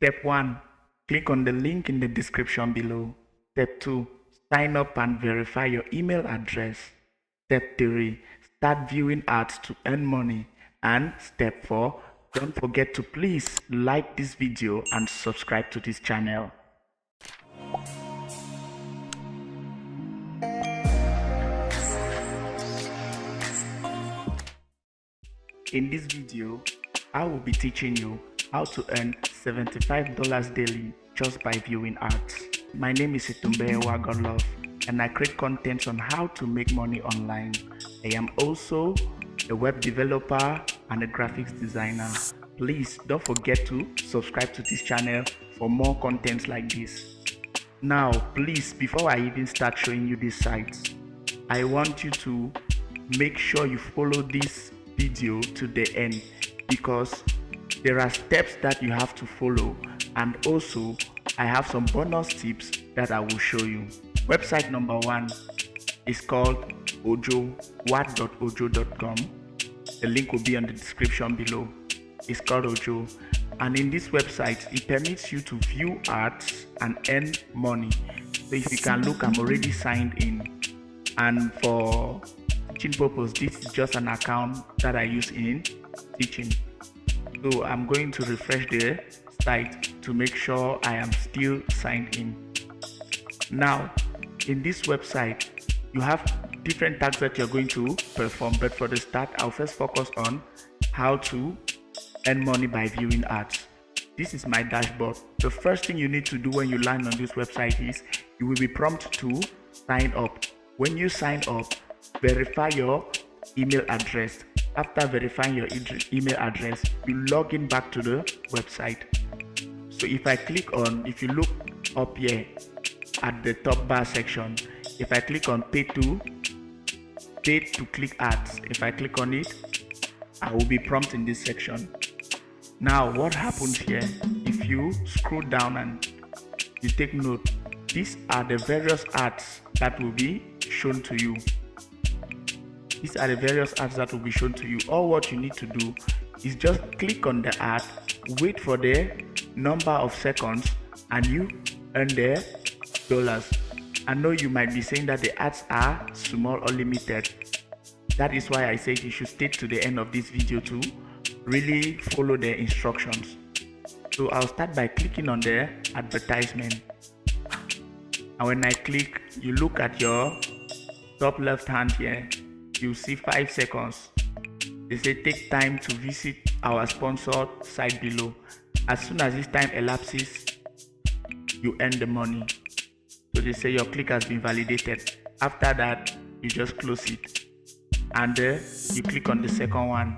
Step 1. Click on the link in the description below. Step 2. Sign up and verify your email address. Step 3. Start viewing ads to earn money. And step 4. Don't forget to please like this video and subscribe to this channel. In this video, I will be teaching you how to earn $75 daily just by viewing ads. My name is Itumbewa Godlove and I create content on how to make money online. I am also a web developer and a graphics designer. Please don't forget to subscribe to this channel for more content like this. Now, please, before I even start showing you these sites, I want you to make sure you follow this video to the end, because there are steps that you have to follow, and also I have some bonus tips that I will show you. Website number 1 is called Oojo, what.oojo.com. The link will be on the description below. It's called Oojo, and in this website it permits you to view ads and earn money. So if you can look, I'm already signed in, and for teaching purpose, this is just an account that I use in teaching. So I'm going to refresh the site to make sure I am still signed in. Now, in this website, you have different tasks that you're going to perform, but for the start, I'll first focus on how to earn money by viewing ads. This is my dashboard. The first thing you need to do when you land on this website is you will be prompted to sign up. When you sign up, verify your email address. After verifying your email address, you log in back to the website. So if you look up here at the top bar section, if I click on pay to click ads, if I click on it, I will be prompted in this section. Now what happens here, if you scroll down and you take note, these are the various ads that will be shown to you. These are the various ads that will be shown to you. All what you need to do is just click on the ad, wait for the number of seconds, and you earn the dollars. I know you might be saying that the ads are small or limited. That is why I said you should stay to the end of this video to really follow the instructions. So I'll start by clicking on the advertisement. And when I click, you look at your top left hand here, you see 5 seconds. They say take time to visit our sponsored site below. As soon as this time elapses, you earn the money. So they say your click has been validated. After that, you just close it, and you click on the second one.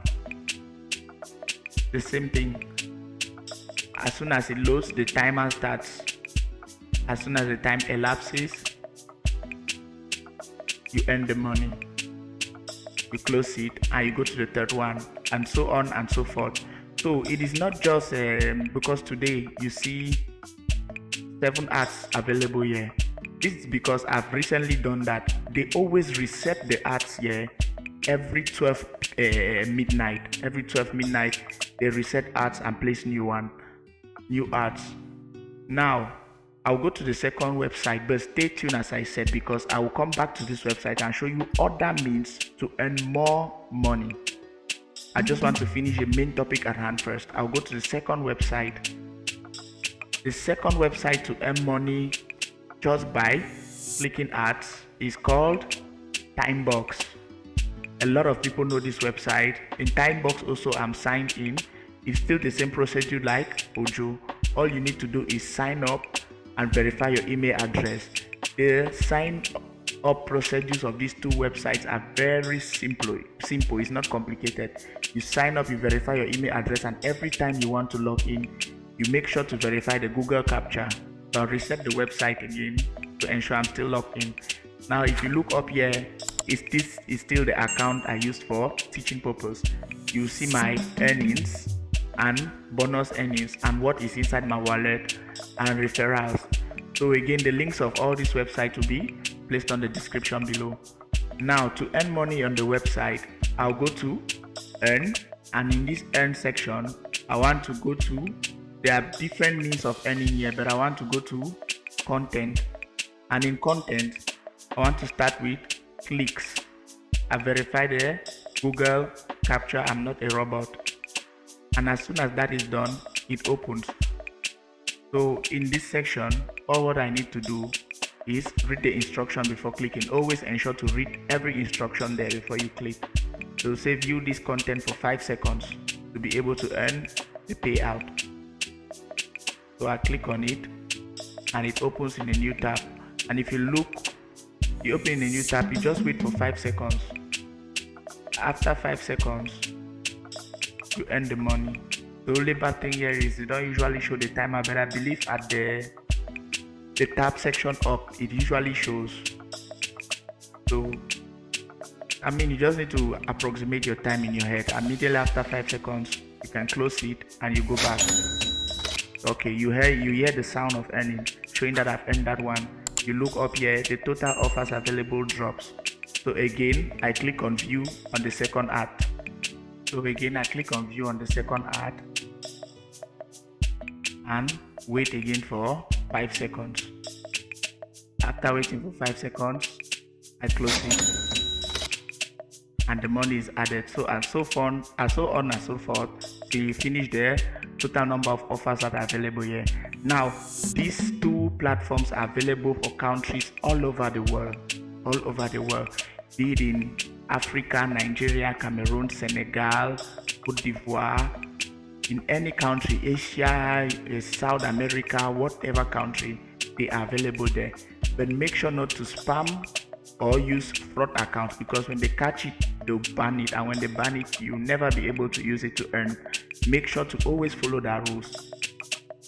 The same thing. As soon as it loads, the timer starts. As soon as the time elapses, you earn the money. You close it and you go to the third one, and so on and so forth. So it is not just because today you see 7 ads available here. This is because I've recently done that. They always reset the ads here every 12 midnight. Every 12 midnight they reset ads and place new ads. Now I'll go to the second website, but stay tuned as I said, because I will come back to this website and show you other means to earn more money. I just want to finish the main topic at hand first. I'll go to the second website. The second website to earn money just by clicking ads is called Timebox. A lot of people know this website. In Timebox also, I'm signed in. It's still the same procedure like Oojo. All you need to do is sign up and verify your email address. The sign up procedures of these two websites are very simple. It's not complicated. You sign up, you verify your email address, and every time you want to log in, you make sure to verify the Google captcha. So I'll reset the website again to ensure I'm still logged in. Now if you look up here, this is still the account I used for teaching purpose. You see my earnings and bonus earnings and what is inside my wallet and referrals. So again, the links of all these websites will be placed on the description below. Now to earn money on the website, I'll go to earn, and in this earn section I want to go to There are different means of earning here, but I want to go to content, and in content I want to start with clicks. I verify there, Google capture, I'm not a robot, and as soon as that is done, it opens. So in this section, all what I need to do is read the instruction before clicking. Always ensure to read every instruction there before you click. So say view this content for 5 seconds to be able to earn the payout. So I click on it and it opens in a new tab, and if you look, you open in a new tab, you just wait for 5 seconds. After 5 seconds you earn the money. The only bad thing here is they don't usually show the timer, but I believe at the tab section up it usually shows. So I mean, you just need to approximate your time in your head. Immediately after 5 seconds you can close it and you go back. Okay, you hear the sound of earning showing that I've earned that one. You look up here, the total offers available drops. So again I click on view on the second ad. So again I click on view on the second ad and wait again for 5 seconds. After waiting for 5 seconds, I close it and the money is added. So and so on and so forth till you finish the total number of offers that are available here. Now these two platforms are available for countries all over the world, be it in Africa, Nigeria, Cameroon, Senegal, Cote d'Ivoire, in any country, Asia, South America, whatever country, they are available there. But make sure not to spam or use fraud accounts, because when they catch it, they'll ban it, and when they ban it, you'll never be able to use it to earn. Make sure to always follow the rules.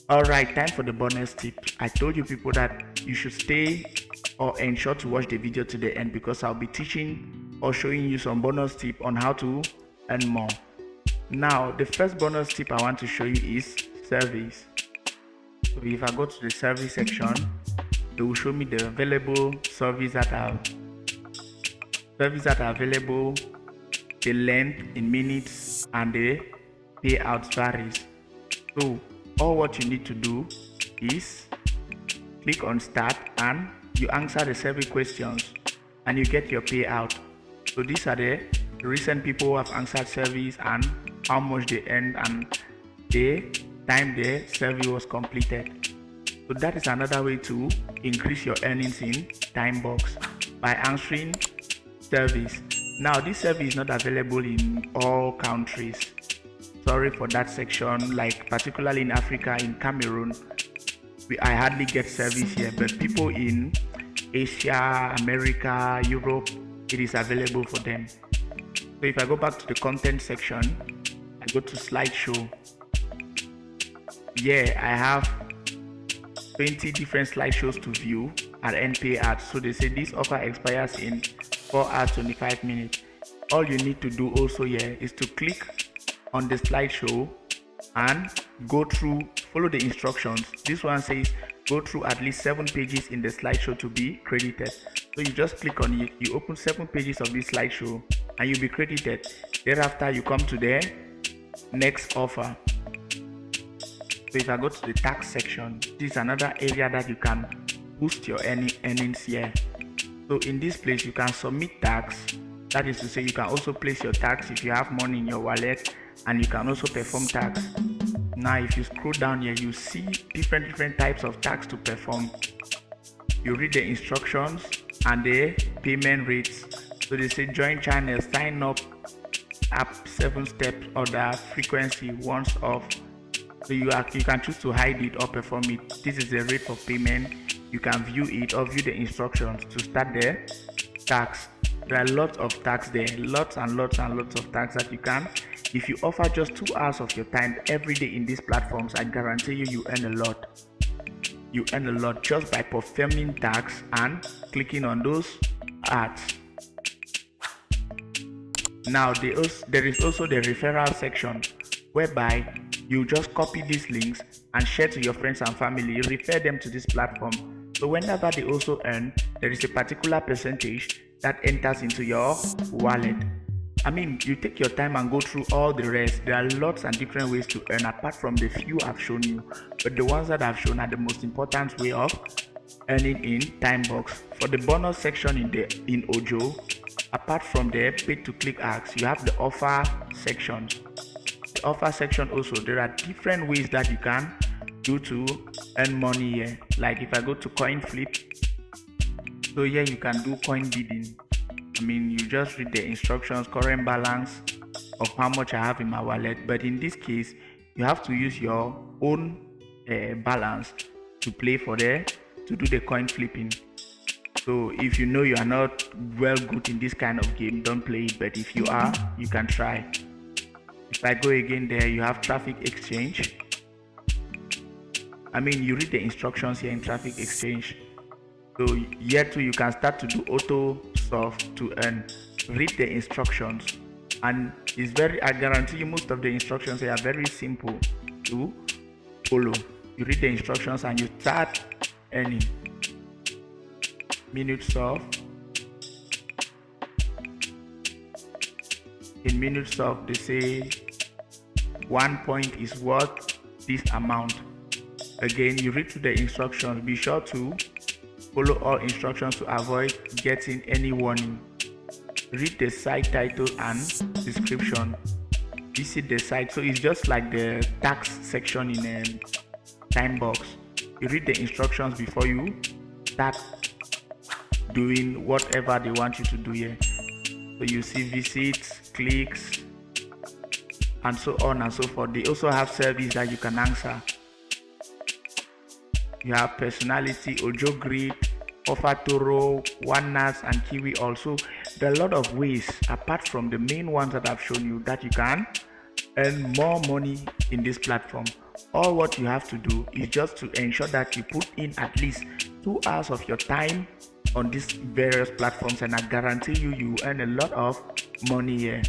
Alright, time for the bonus tip. I told you people that you should stay or ensure to watch the video to the end, because I'll be teaching or showing you some bonus tip on how to earn more. Now the first bonus tip I want to show you is surveys. So if I go to the survey section, they will show me the available surveys that are available, the length in minutes, and the payouts varies. So all what you need to do is click on start and you answer the survey questions and you get your payout. So these are the recent people who have answered surveys and how much they earned and the time the survey was completed. So that is another way to increase your earnings in Timebox, by answering surveys. Now this survey is not available in all countries. Sorry for that section, like particularly in Africa, in Cameroon, I hardly get surveys here, but people in Asia, America, Europe, it is available for them. So if I go back to the content section, I go to slideshow. Yeah, I have 20 different slideshows to view at NP ads. So they say this offer expires in 4 hours 25 minutes. All you need to do also here is to click on the slideshow and go through, follow the instructions. This one says go through at least 7 pages in the slideshow to be credited. So you just click on it, you open 7 pages of this slideshow and you'll be credited. Thereafter you come to the next offer. So if I go to the tax section, this is another area that you can boost your earnings here. So in this place you can submit tax, that is to say you can also place your tax if you have money in your wallet, and you can also perform tax. Now if you scroll down here, you see different types of tax to perform. You read the instructions and the payment rates. So they say join channel, sign up, app 7 steps, order, frequency, once off. So you can choose to hide it or perform it. This is the rate of payment. You can view it or view the instructions to start the tax. There are lots of tax there, lots and lots of tax that you can. If you offer just 2 hours of your time every day in these platforms, I guarantee you earn a lot. You earn a lot just by performing tax and clicking on those ads. Now there is also the referral section, whereby you just copy these links and share to your friends and family, refer them to this platform. So whenever they also earn, there is a particular percentage that enters into your wallet. I mean, you take your time and go through all the rest. There are lots and different ways to earn apart from the few I've shown you, but the ones that I've shown are the most important way of earning in Timebox. For the bonus section in Oojo, apart from the paid to click ads, you have the offer section. The offer section also, there are different ways that you can do to earn money here. Like if I go to coin flip, so here you can do coin bidding. I mean, you just read the instructions, current balance of how much I have in my wallet, but in this case you have to use your own balance to play for to do the coin flipping. So if you know you are not well good in this kind of game, don't play it, but if you are, you can try. If I go again, there you have traffic exchange. I mean, you read the instructions here in traffic exchange. So here too you can start to do auto stuff to earn. Read the instructions, and it's very, I guarantee you most of the instructions here are very simple to follow. You read the instructions and you start earning. Minutes off. In minutes off, they say 1 point is worth this amount. Again, you read through the instructions. Be sure to follow all instructions to avoid getting any warning. Read the site title and description. Visit the site. So it's just like the tax section in Timebox. You read the instructions before you start doing whatever they want you to do here. So you see visits, clicks, and so on and so forth. They also have service that you can answer. You have personality, Oojo grid, offer Toro, OneNAS, and Kiwi also. There are a lot of ways apart from the main ones that I've shown you that you can earn more money in this platform. All what you have to do is just to ensure that you put in at least 2 hours of your time on these various platforms, and I guarantee you earn a lot of money here.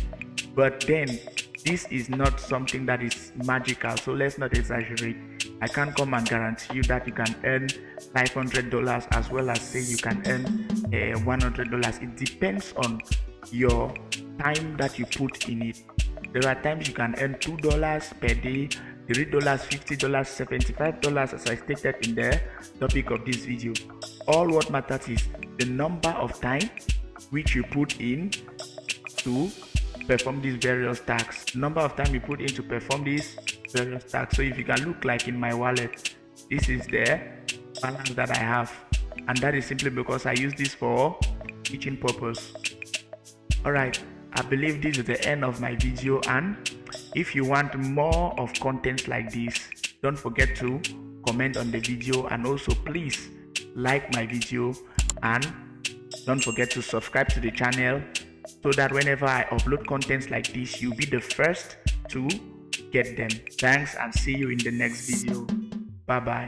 But then this is not something that is magical, so let's not exaggerate. I can't come and guarantee you that you can earn $500 as well as say you can earn $100. It depends on your time that you put in it. There are times you can earn $2 per day, $3, $50, $75, as I stated in the topic of this video. All what matters is the number of time which you put in to perform these various tasks. Number of time you put in to perform these various tasks. So if you can look, like in my wallet, this is the balance that I have, and that is simply because I use this for teaching purpose. Alright, I believe this is the end of my video, and if you want more of content like this, don't forget to comment on the video, and also please like my video, and don't forget to subscribe to the channel so that whenever I upload contents like this, you'll be the first to get them. Thanks, and see you in the next video. Bye bye.